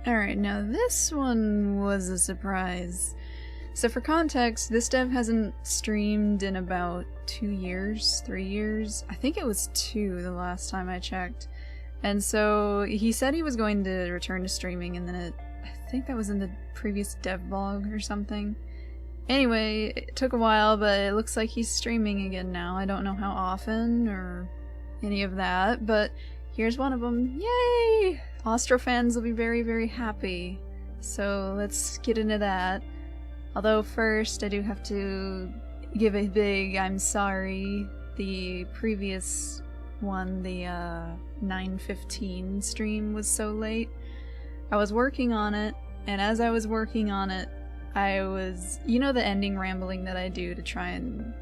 Alright, now this one was a surprise. So for context, this dev hasn't streamed in about 2 years, 3 years. I think it was 2 the last time I checked. And so he said he was going to return to streaming, and then I think that was in the previous dev vlog or something. Anyway, it took a while, but it looks like he's streaming again now. I don't know how often or any of that, but here's one of them. Yay! Austro fans will be very, very happy. So let's get into that. Although first, I do have to give a big I'm sorry. The previous one, the 9:15 stream was so late. I was working on it, and as I was working on it, I was, you know, the ending rambling that I do to try and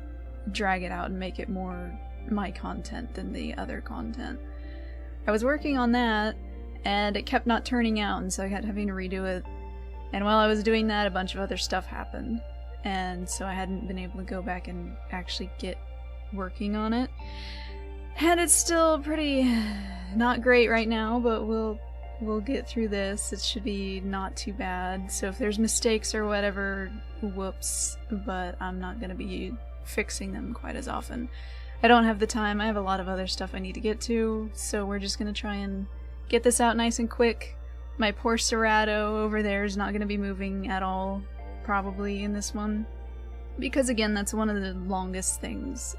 drag it out and make it more my content than the other content. I was working on that, and it kept not turning out, and so I kept having to redo it. And while I was doing that, a bunch of other stuff happened, and so I hadn't been able to go back and actually get working on it. And it's still pretty not great right now, but we'll get through this. It should be not too bad. So if there's mistakes or whatever, whoops, but I'm not gonna be fixing them quite as often. I don't have the time. I have a lot of other stuff I need to get to, so we're just gonna try and get this out nice and quick. My poor Cerato over there is not gonna be moving at all, probably, in this one. Because again, that's one of the longest things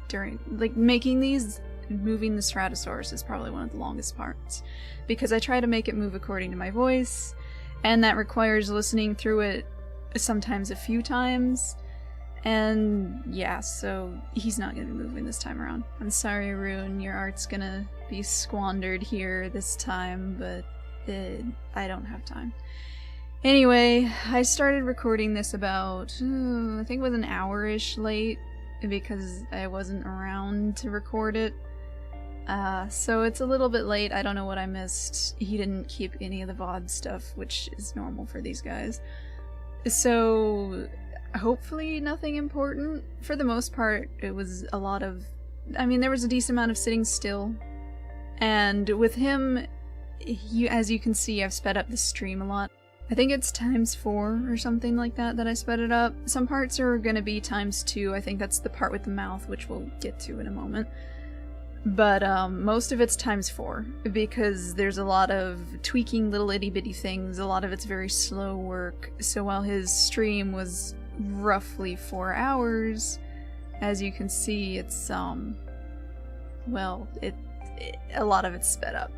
during, like, making these. Moving the Ceratosaurus is probably one of the longest parts, because I try to make it move according to my voice, and that requires listening through it sometimes a few times, and yeah, so he's not gonna be moving this time around. I'm sorry, Arun, your art's gonna be squandered here this time, but I don't have time. Anyway, I started recording this about, I think it was an hour-ish late, because I wasn't around to record it. So it's a little bit late. I don't know what I missed. He didn't keep any of the VOD stuff, which is normal for these guys. So hopefully nothing important. For the most part, it was a lot of, I mean, there was a decent amount of sitting still. And with him, as you can see, I've sped up the stream a lot. I think it's ×4 or something like that I sped it up. Some parts are gonna be ×2. I think that's the part with the mouth, which we'll get to in a moment. But most of it's ×4, because there's a lot of tweaking little itty-bitty things. A lot of it's very slow work. So while his stream was roughly 4 hours, as you can see, it's, well, a lot of it's sped up.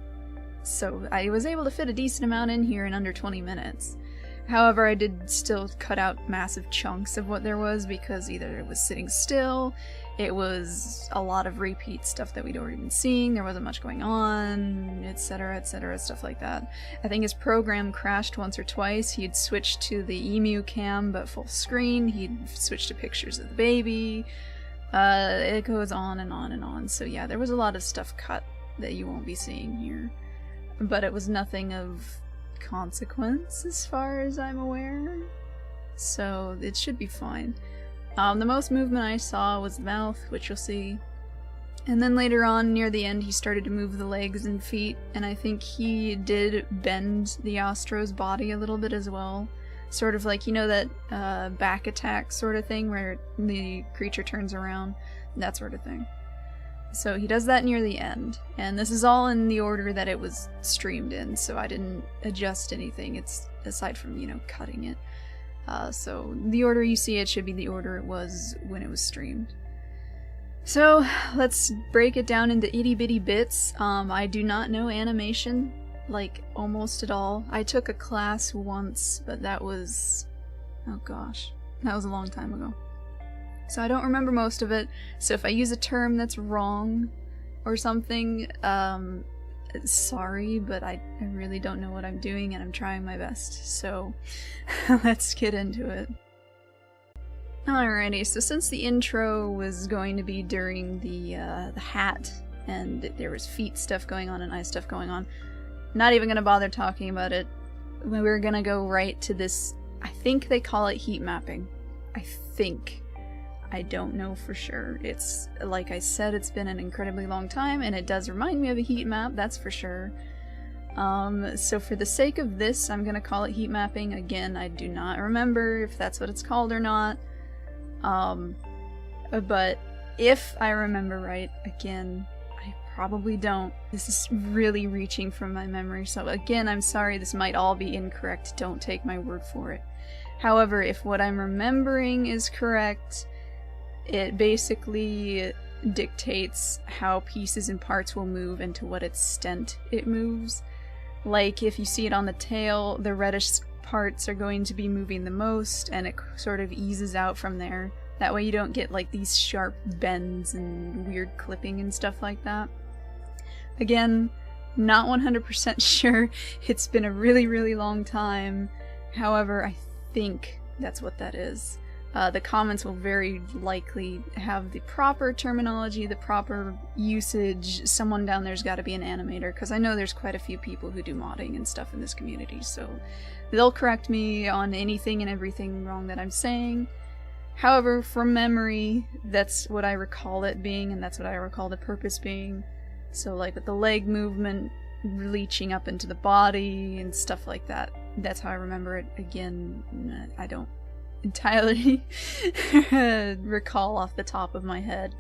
So I was able to fit a decent amount in here in under 20 minutes. However, I did still cut out massive chunks of what there was, because either it was sitting still, it was a lot of repeat stuff that we'd already been seeing, there wasn't much going on, etc, stuff like that. I think his program crashed once or twice. He'd switched to the emu cam but full screen, he'd switched to pictures of the baby, it goes on and on and on. So yeah, there was a lot of stuff cut that you won't be seeing here. But it was nothing of consequence as far as I'm aware, so it should be fine. The most movement I saw was the mouth, which you'll see, and then later on near the end he started to move the legs and feet, and I think he did bend the Austro's body a little bit as well, sort of like, you know, that back attack sort of thing where the creature turns around, that sort of thing. So he does that near the end, and this is all in the order that it was streamed in, so I didn't adjust anything, it's aside from, you know, cutting it. So the order you see it should be the order it was when it was streamed. So let's break it down into itty-bitty bits. I do not know animation, like, almost at all. I took a class once, but that was, oh gosh, that was a long time ago. So I don't remember most of it, so if I use a term that's wrong or something, sorry, but I really don't know what I'm doing and I'm trying my best, so let's get into it. Alrighty, so since the intro was going to be during the hat, and there was feet stuff going on and eye stuff going on, not even gonna bother talking about it. We're gonna go right to this, I think they call it heat mapping. I think. I don't know for sure. It's, like I said, it's been an incredibly long time, and it does remind me of a heat map, that's for sure. So for the sake of this, I'm gonna call it heat mapping. Again, I do not remember if that's what it's called or not. But if I remember right, again, I probably don't. This is really reaching from my memory, so again, I'm sorry, this might all be incorrect. Don't take my word for it. However, if what I'm remembering is correct, it basically dictates how pieces and parts will move and to what extent it moves. Like, if you see it on the tail, the reddish parts are going to be moving the most, and it sort of eases out from there. That way you don't get, like, these sharp bends and weird clipping and stuff like that. Again, not 100% sure. It's been a really, really long time. However, I think that's what that is. The comments will very likely have the proper terminology, the proper usage. Someone down there's got to be an animator, because I know there's quite a few people who do modding and stuff in this community, so they'll correct me on anything and everything wrong that I'm saying. However, from memory, that's what I recall it being, and that's what I recall the purpose being. So like with the leg movement, reaching up into the body and stuff like that, that's how I remember it. Again, I don't entirely recall off the top of my head,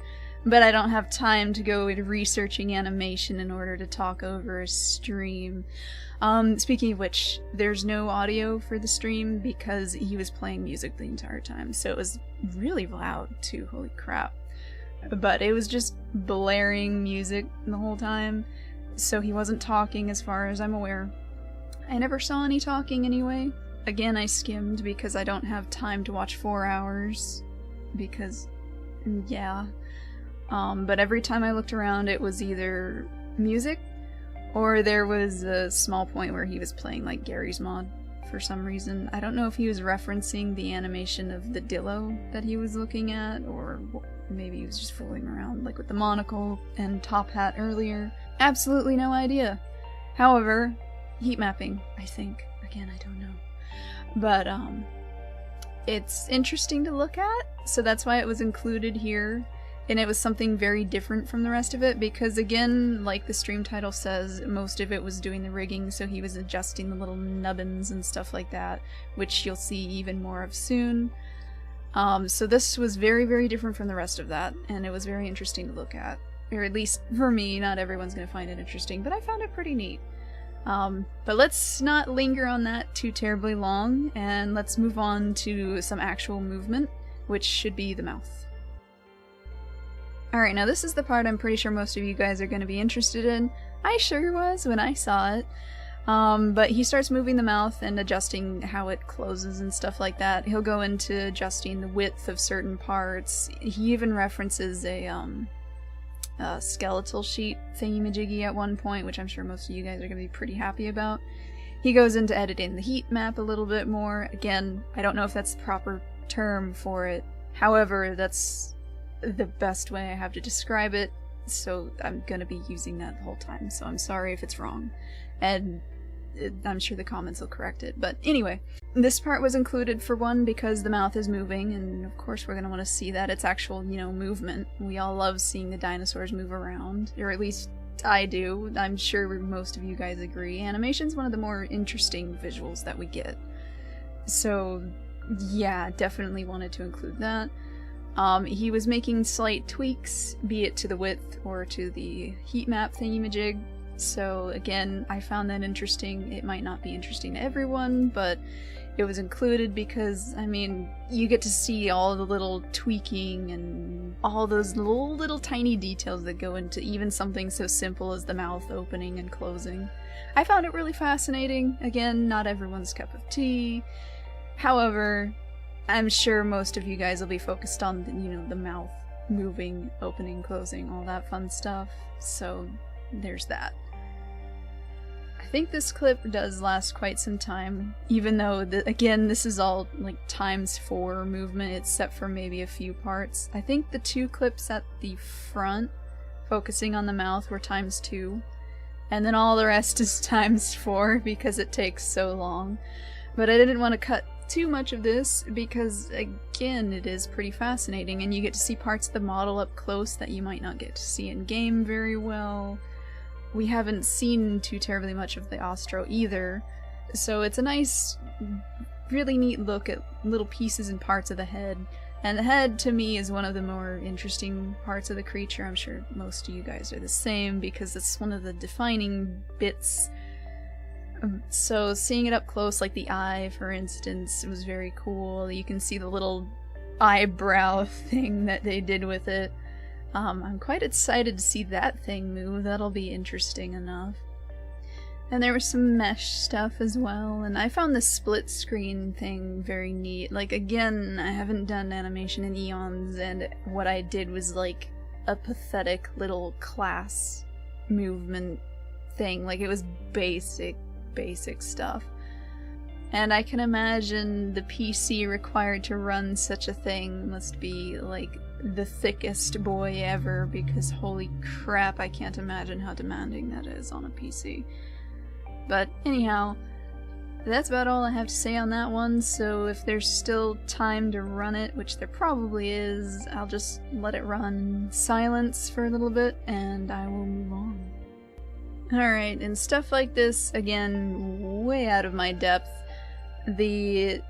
but I don't have time to go into researching animation in order to talk over a stream. Speaking of which, there's no audio for the stream because he was playing music the entire time, so it was really loud too, holy crap. But it was just blaring music the whole time, so he wasn't talking as far as I'm aware. I never saw any talking anyway. Again, I skimmed because I don't have time to watch 4 hours, because, yeah. But every time I looked around, it was either music, or there was a small point where he was playing, like, Gary's mod for some reason. I don't know if he was referencing the animation of the dilo that he was looking at, or maybe he was just fooling around, like with the monocle and top hat earlier. Absolutely no idea. However, heat mapping, I think. Again, I don't know. But, it's interesting to look at, so that's why it was included here. And it was something very different from the rest of it, because again, like the stream title says, most of it was doing the rigging, so he was adjusting the little nubbins and stuff like that, which you'll see even more of soon. So this was very, very different from the rest of that, and it was very interesting to look at. Or at least for me, not everyone's gonna find it interesting, but I found it pretty neat. But let's not linger on that too terribly long, and let's move on to some actual movement, which should be the mouth. Alright, now this is the part I'm pretty sure most of you guys are going to be interested in. I sure was when I saw it. But he starts moving the mouth and adjusting how it closes and stuff like that. He'll go into adjusting the width of certain parts. He even references a skeletal sheet thingy-majiggy at one point, which I'm sure most of you guys are going to be pretty happy about. He goes into editing the heat map a little bit more. Again, I don't know if that's the proper term for it. However, that's the best way I have to describe it, so I'm going to be using that the whole time, so I'm sorry if it's wrong. And I'm sure the comments will correct it. But anyway, this part was included for one because the mouth is moving, and of course we're going to want to see that it's actual, you know, movement. We all love seeing the dinosaurs move around, or at least I do. I'm sure most of you guys agree. Animation's one of the more interesting visuals that we get. So yeah, definitely wanted to include that. He was making slight tweaks, be it to the width or to the heat map thingy-majig. So again, I found that interesting. It might not be interesting to everyone, but it was included because, I mean, you get to see all the little tweaking and all those little tiny details that go into even something so simple as the mouth opening and closing. I found it really fascinating. Again, not everyone's cup of tea. However, I'm sure most of you guys will be focused on the, you know, the mouth moving, opening, closing, all that fun stuff. So there's that. I think this clip does last quite some time, even though, again, this is all like ×4 movement, except for maybe a few parts. I think the 2 clips at the front, focusing on the mouth, were ×2, and then all the rest is ×4 because it takes so long. But I didn't want to cut too much of this because, again, it is pretty fascinating, and you get to see parts of the model up close that you might not get to see in game very well, we haven't seen too terribly much of the Austro either, so it's a nice, really neat look at little pieces and parts of the head. And the head, to me, is one of the more interesting parts of the creature. I'm sure most of you guys are the same, because it's one of the defining bits. So seeing it up close, like the eye, for instance, it was very cool. You can see the little eyebrow thing that they did with it. I'm quite excited to see that thing move. That'll be interesting enough. And there was some mesh stuff as well, and I found the split screen thing very neat. Like, again, I haven't done animation in eons, and what I did was like a pathetic little class movement thing. Like, it was basic stuff. And I can imagine the PC required to run such a thing must be like the thickest boy ever, because holy crap, I can't imagine how demanding that is on a PC. But anyhow, that's about all I have to say on that one, so if there's still time to run it, which there probably is, I'll just let it run silence for a little bit, and I will move on. Alright, and stuff like this, again, way out of my depth, the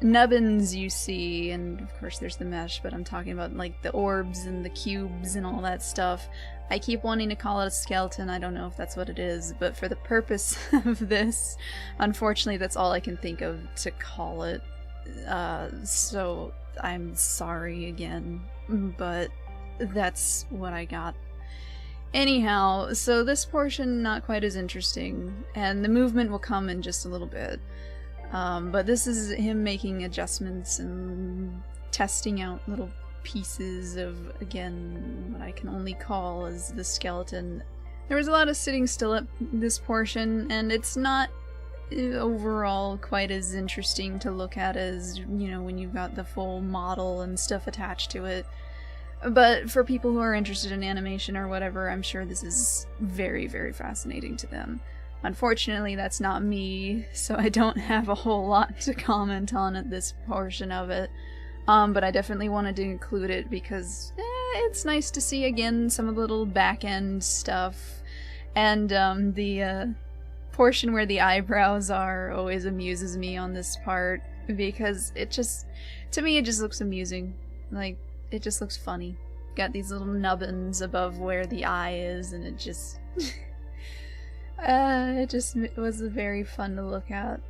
nubbins you see, and of course there's the mesh, but I'm talking about like the orbs and the cubes and all that stuff. I keep wanting to call it a skeleton, I don't know if that's what it is, but for the purpose of this, unfortunately that's all I can think of to call it. So I'm sorry again, but that's what I got. Anyhow, so this portion not quite as interesting, and the movement will come in just a little bit. But this is him making adjustments and testing out little pieces of, again, what I can only call as the skeleton. There was a lot of sitting still at this portion, and it's not overall quite as interesting to look at as, you know, when you've got the full model and stuff attached to it. But for people who are interested in animation or whatever, I'm sure this is very, very fascinating to them. Unfortunately, that's not me, so I don't have a whole lot to comment on at this portion of it. But I definitely wanted to include it because it's nice to see, again, some of the little back-end stuff. And the portion where the eyebrows are always amuses me on this part, because it just, to me, it just looks amusing. Like, it just looks funny. Got these little nubbins above where the eye is, and it just... it was very fun to look at.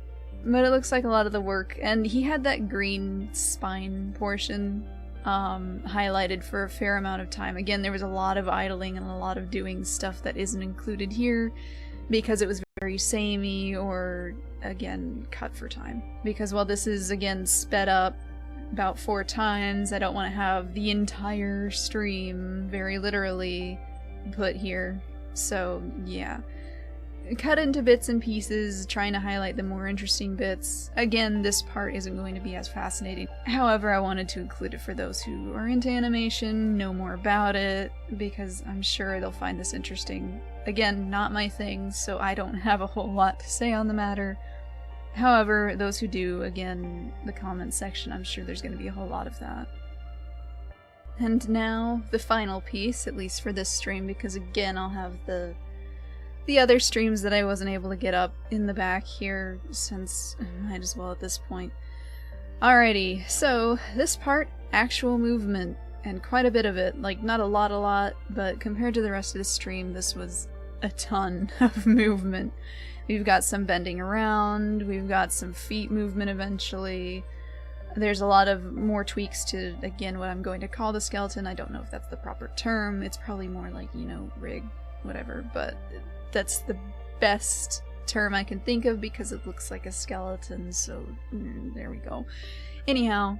But it looks like a lot of the work, and he had that green spine portion highlighted for a fair amount of time. Again, there was a lot of idling and a lot of doing stuff that isn't included here because it was very samey or, again, cut for time. Because while this is, again, sped up about 4 times, I don't want to have the entire stream, very literally, put here. So, yeah. Cut into bits and pieces, trying to highlight the more interesting bits. Again, this part isn't going to be as fascinating. However, I wanted to include it for those who are into animation, know more about it, because I'm sure they'll find this interesting. Again, not my thing, so I don't have a whole lot to say on the matter. However, those who do, again, the comment section, I'm sure there's going to be a whole lot of that. And now, the final piece, at least for this stream, because again, I'll have the other streams that I wasn't able to get up in the back here, since I might as well at this point. Alrighty, so this part, actual movement, and quite a bit of it. Like, not a lot, but compared to the rest of the stream, this was a ton of movement. We've got some bending around, we've got some feet movement eventually. There's a lot of more tweaks to, again, what I'm going to call the skeleton. I don't know if that's the proper term. It's probably more like, you know, rig, whatever, but that's the best term I can think of because it looks like a skeleton, so there we go. Anyhow,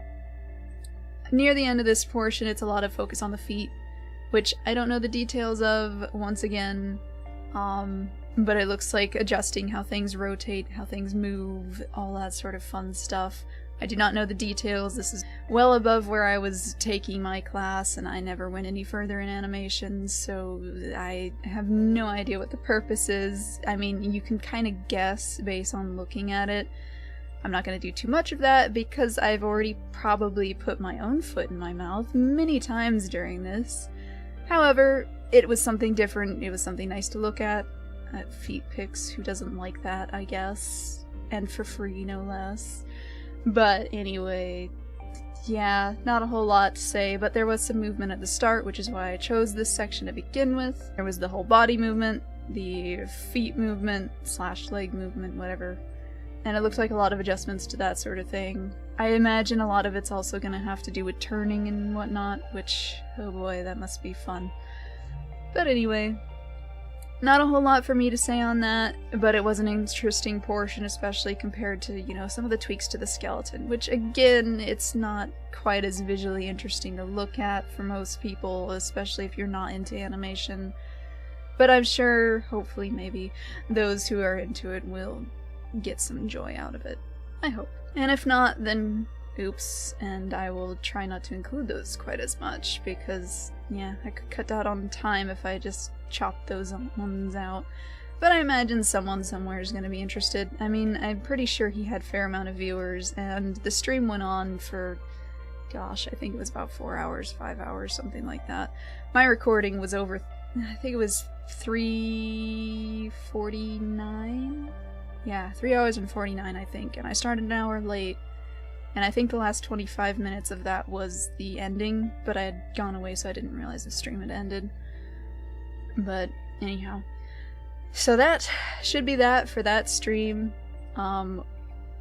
near the end of this portion, it's a lot of focus on the feet, which I don't know the details of, once again, but it looks like adjusting how things rotate, how things move, all that sort of fun stuff. I do not know the details. This is well above where I was taking my class, and I never went any further in animation, so I have no idea what the purpose is. I mean, you can kind of guess based on looking at it. I'm not going to do too much of that because I've already probably put my own foot in my mouth many times during this. However, it was something different, it was something nice to look at, feet pics. Who doesn't like that, I guess? And for free, no less. But anyway, yeah, not a whole lot to say, but there was some movement at the start, which is why I chose this section to begin with. There was the whole body movement, the feet movement / leg movement, whatever. And it looks like a lot of adjustments to that sort of thing. I imagine a lot of it's also gonna have to do with turning and whatnot, which, oh boy, that must be fun. But anyway, not a whole lot for me to say on that, but it was an interesting portion, especially compared to, you know, some of the tweaks to the skeleton, which again, it's not quite as visually interesting to look at for most people, especially if you're not into animation. But I'm sure, hopefully, maybe, those who are into it will get some joy out of it. I hope. And if not, then oops, and I will try not to include those quite as much, because, yeah, I could cut down on time if I just chopped those ones out. But I imagine someone somewhere is going to be interested. I mean, I'm pretty sure he had a fair amount of viewers, and the stream went on for, gosh, I think it was about 4 hours, 5 hours, something like that. My recording was over, I think it was 3:49? Yeah, 3 hours and 49, I think, and I started an hour late, and I think the last 25 minutes of that was the ending, but I had gone away so I didn't realize the stream had ended. But anyhow, so that should be that for that stream.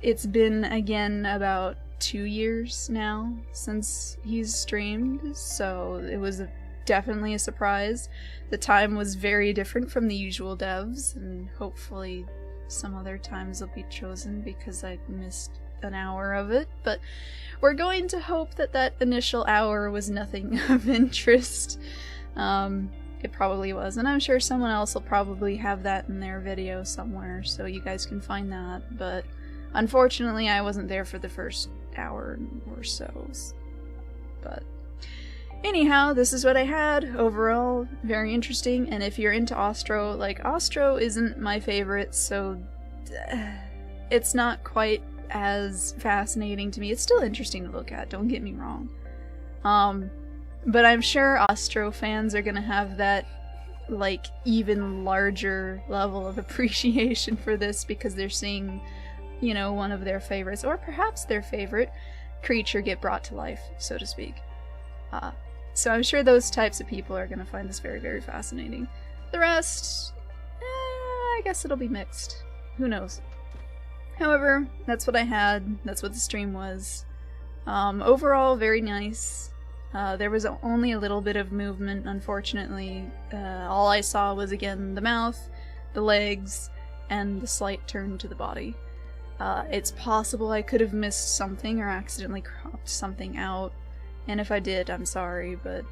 It's been, again, about 2 years now since he's streamed, so it was definitely a surprise. The time was very different from the usual devs, and hopefully some other times will be chosen because I missed an hour of it, but we're going to hope that that initial hour was nothing of interest. It probably was, and I'm sure someone else will probably have that in their video somewhere, so you guys can find that, but unfortunately I wasn't there for the first hour or so. But anyhow, this is what I had. Overall, very interesting, and if you're into Austro, like, Austro isn't my favorite, so it's not quite as fascinating to me. It's still interesting to look at, don't get me wrong. But I'm sure Austro fans are gonna have that, like, even larger level of appreciation for this because they're seeing, you know, one of their favorites, or perhaps their favorite, creature get brought to life, so to speak. So I'm sure those types of people are gonna find this very, very fascinating. The rest, I guess it'll be mixed. Who knows? However, that's what I had. That's what the stream was. Overall, very nice. There was only a little bit of movement, unfortunately. All I saw was, again, the mouth, the legs, and the slight turn to the body. It's possible I could have missed something or accidentally cropped something out. And if I did, I'm sorry, but,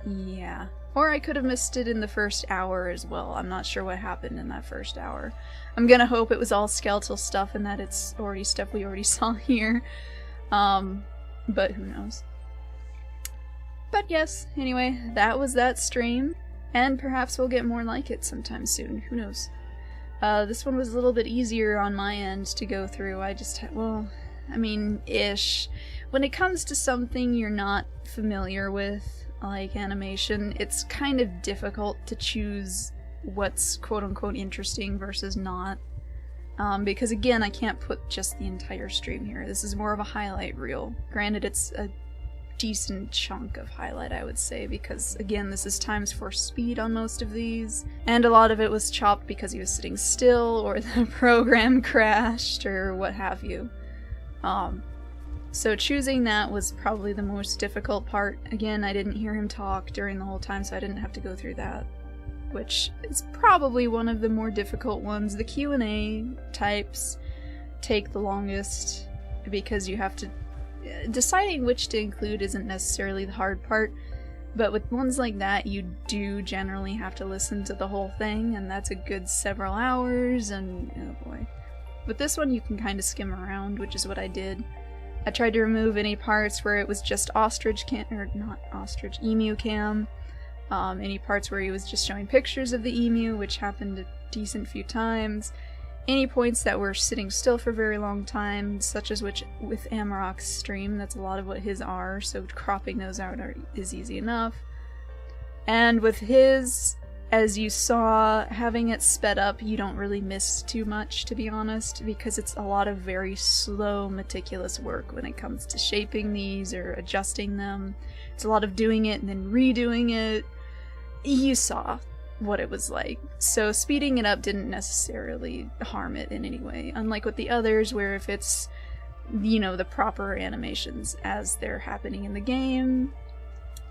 yeah. Or I could have missed it in the first hour as well. I'm not sure what happened in that first hour. I'm gonna hope it was all skeletal stuff and that it's already stuff we already saw here. But who knows. But yes, anyway, that was that stream. And perhaps we'll get more like it sometime soon. Who knows? This one was a little bit easier on my end to go through. I just had, well, I mean, ish. When it comes to something you're not familiar with, like animation, it's kind of difficult to choose what's quote-unquote interesting versus not. Because again, I can't put just the entire stream here. This is more of a highlight reel. Granted, it's a decent chunk of highlight, I would say, because again, this is times 4 speed on most of these, and a lot of it was chopped because he was sitting still, or the program crashed, or what have you. So choosing that was probably the most difficult part. Again, I didn't hear him talk during the whole time, so I didn't have to go through that, which is probably one of the more difficult ones. The Q&A types take the longest because you have to... Deciding which to include isn't necessarily the hard part, but with ones like that, you do generally have to listen to the whole thing, and that's a good several hours, and oh boy. With this one, you can kind of skim around, which is what I did. I tried to remove any parts where it was just emu cam. Any parts where he was just showing pictures of the emu, which happened a decent few times. Any points that were sitting still for a very long time, such as with Amarok's stream, that's a lot of what his are, so cropping those out is easy enough. And with his, as you saw, having it sped up, you don't really miss too much, to be honest, because it's a lot of very slow, meticulous work when it comes to shaping these or adjusting them. It's a lot of doing it and then redoing it. You saw what it was like. So speeding it up didn't necessarily harm it in any way, unlike with the others where if it's, you know, the proper animations as they're happening in the game,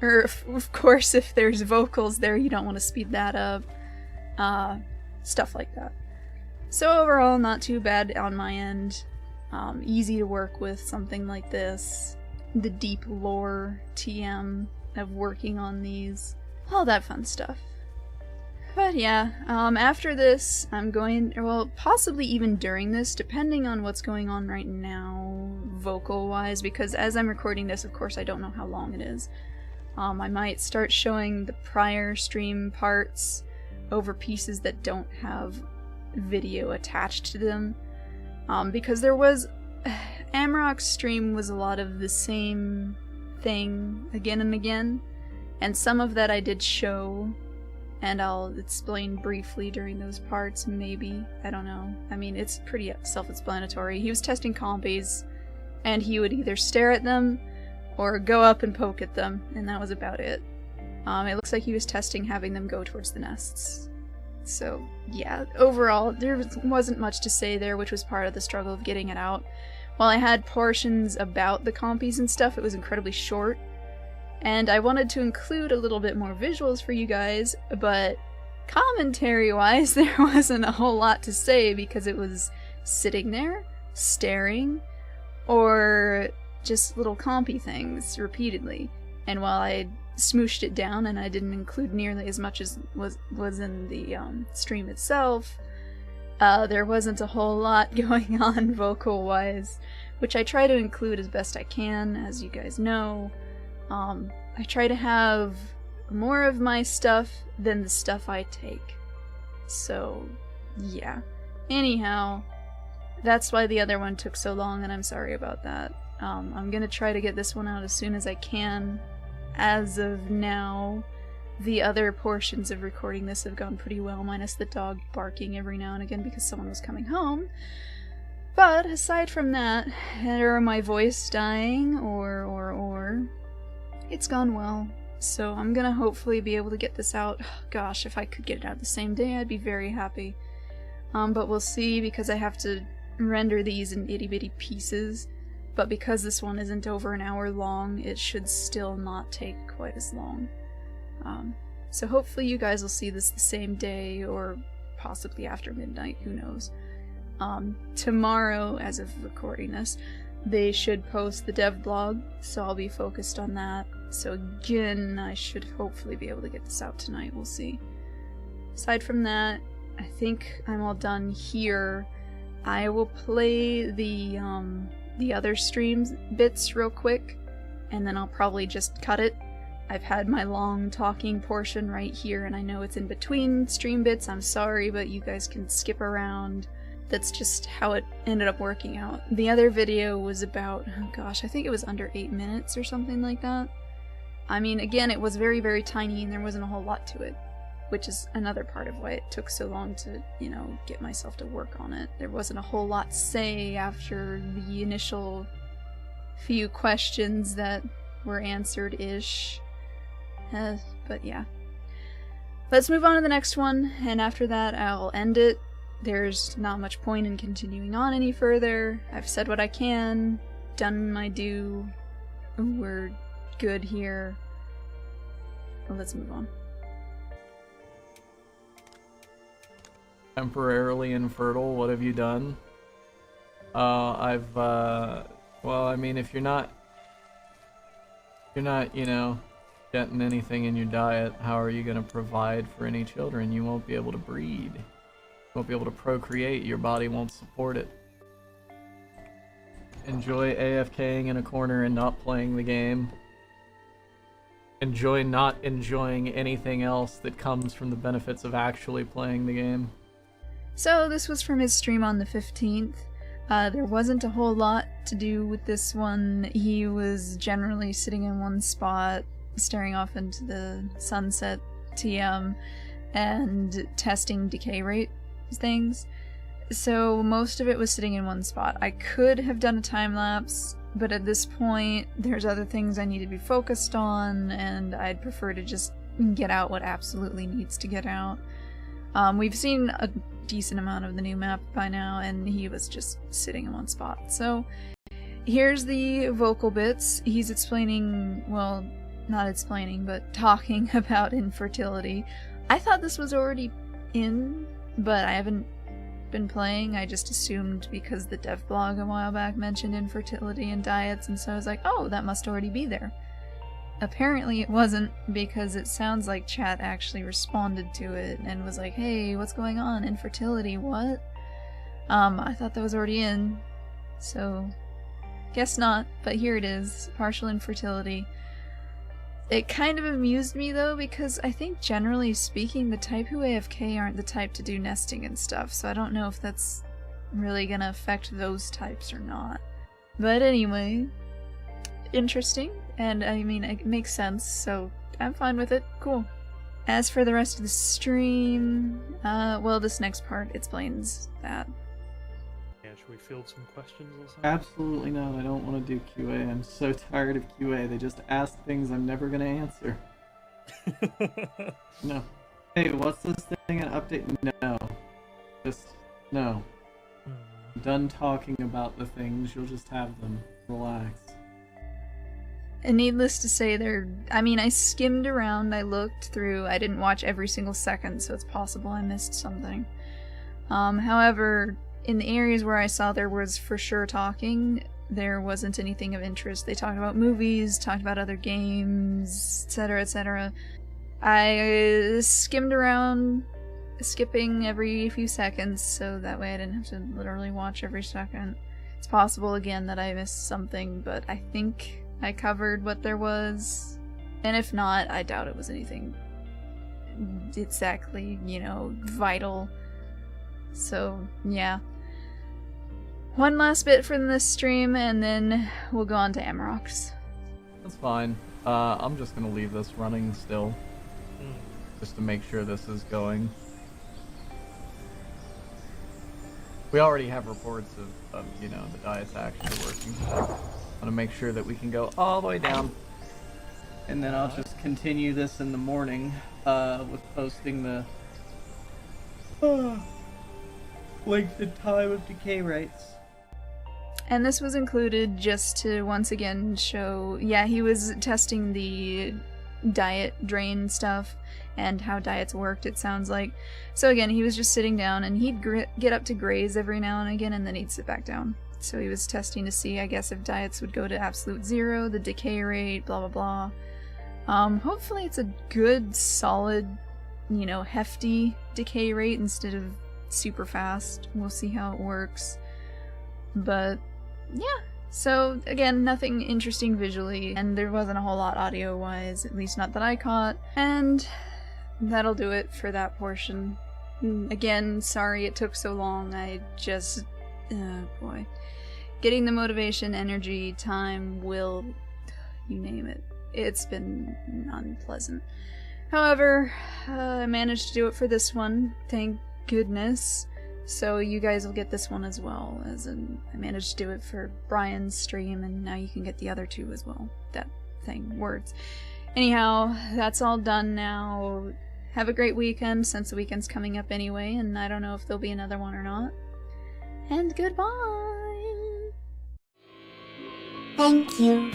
or of course if there's vocals there, you don't want to speed that up, stuff like that. So overall, not too bad on my end. Easy to work with something like this. The deep lore TM of working on these. All that fun stuff. But yeah, after this, I'm going, well, possibly even during this, depending on what's going on right now, vocal-wise, because as I'm recording this, of course, I don't know how long it is. I might start showing the prior stream parts over pieces that don't have video attached to them, because there was, Amarok's stream was a lot of the same thing again and again, and some of that I did show, and I'll explain briefly during those parts, maybe. I don't know. I mean, it's pretty self-explanatory. He was testing compies, and he would either stare at them or go up and poke at them, and that was about it. It looks like he was testing having them go towards the nests. So, yeah, overall, there wasn't much to say there, which was part of the struggle of getting it out. While I had portions about the compies and stuff, it was incredibly short. And I wanted to include a little bit more visuals for you guys, but commentary-wise, there wasn't a whole lot to say because it was sitting there, staring, or just little compy things repeatedly. And while I smooshed it down and I didn't include nearly as much as was in the stream itself, there wasn't a whole lot going on vocal-wise, which I try to include as best I can, as you guys know. I try to have more of my stuff than the stuff I take. So, yeah. Anyhow, that's why the other one took so long, and I'm sorry about that. I'm gonna try to get this one out as soon as I can. As of now, the other portions of recording this have gone pretty well, minus the dog barking every now and again because someone was coming home. But aside from that, or my voice dying, or it's gone well. So I'm gonna hopefully be able to get this out. Gosh, if I could get it out the same day, I'd be very happy. But we'll see, because I have to render these in itty-bitty pieces. But because this one isn't over an hour long, it should still not take quite as long. So hopefully you guys will see this the same day, or possibly after midnight, who knows. Tomorrow, as of recording this, they should post the dev blog, so I'll be focused on that. So again, I should hopefully be able to get this out tonight, we'll see. Aside from that, I think I'm all done here. I will play the other streams bits real quick, and then I'll probably just cut it. I've had my long talking portion right here, and I know it's in between stream bits, I'm sorry, but you guys can skip around. That's just how it ended up working out. The other video was about, oh gosh, I think it was under 8 minutes or something like that. I mean, again, it was very, very tiny and there wasn't a whole lot to it, which is another part of why it took so long to, you know, get myself to work on it. There wasn't a whole lot to say after the initial few questions that were answered-ish. But yeah. Let's move on to the next one, and after that I'll end it. There's not much point in continuing on any further. I've said what I can, done my due. We're good here. Well, let's move on. Temporarily infertile, what have you done? Well, I mean, if you're not, you know, getting anything in your diet, how are you going to provide for any children? You won't be able to breed. You won't be able to procreate. Your body won't support it. Enjoy AFKing in a corner and not playing the game. Enjoy not enjoying anything else that comes from the benefits of actually playing the game. So this was from his stream on the 15th. There wasn't a whole lot to do with this one. He was generally sitting in one spot, staring off into the sunset TM, and testing decay rate things. So most of it was sitting in one spot. I could have done a time lapse, but at this point there's other things I need to be focused on, and I'd prefer to just get out what absolutely needs to get out. We've seen a decent amount of the new map by now, and he was just sitting in one spot. So here's the vocal bits. He's explaining, well, not explaining, but talking about infertility. I thought this was already in, but I haven't been playing. I just assumed because the dev blog a while back mentioned infertility and diets, and so I was like, oh, that must already be there. Apparently it wasn't, because it sounds like chat actually responded to it and was like, hey, what's going on? Infertility, what? I thought that was already in, so guess not, but here it is, partial infertility. It kind of amused me though, because I think generally speaking the type who AFK aren't the type to do nesting and stuff, so I don't know if that's really gonna affect those types or not. But anyway, interesting. And I mean, it makes sense, so I'm fine with it. Cool. As for the rest of the stream, well, this next part explains that. Yeah, should we field some questions or something? Absolutely not. I don't want to do QA. I'm so tired of QA. They just ask things I'm never going to answer. No. Hey, what's this thing? An update? No. Just, no. I'm done talking about the things. You'll just have them. Relax. And needless to say, I mean, I skimmed around, I looked through, I didn't watch every single second, so it's possible I missed something. However, in the areas where I saw there was for sure talking, there wasn't anything of interest. They talked about movies, talked about other games, etc., etc. I skimmed around, skipping every few seconds, so that way I didn't have to literally watch every second. It's possible, again, that I missed something, but I think I covered what there was, and if not, I doubt it was anything exactly, you know, vital. So, yeah. One last bit from this stream, and then we'll go on to Amarok's. That's fine. I'm just gonna leave this running still, just to make sure this is going. We already have reports of you know, the diet's actually working. I want to make sure that we can go all the way down. And then I'll just continue this in the morning with posting the length and time of decay rates. And this was included just to once again show, yeah, he was testing the diet drain stuff and how diets worked, it sounds like. So again, he was just sitting down, and he'd get up to graze every now and again, and then he'd sit back down. So he was testing to see, I guess, if diets would go to absolute zero, the decay rate, blah blah blah. Hopefully it's a good, solid, you know, hefty decay rate instead of super fast. We'll see how it works. But yeah, so again, nothing interesting visually, and there wasn't a whole lot audio-wise, at least not that I caught. And that'll do it for that portion. Again, sorry it took so long. I just... boy. Getting the motivation, energy, time, will, you name it. It's been unpleasant. However, I managed to do it for this one, thank goodness. So you guys will get this one as well, as in, I managed to do it for Bryan's stream, and now you can get the other two as well. That thing, words. Anyhow, that's all done now. Have a great weekend, since the weekend's coming up anyway, and I don't know if there'll be another one or not. And goodbye! Thank you.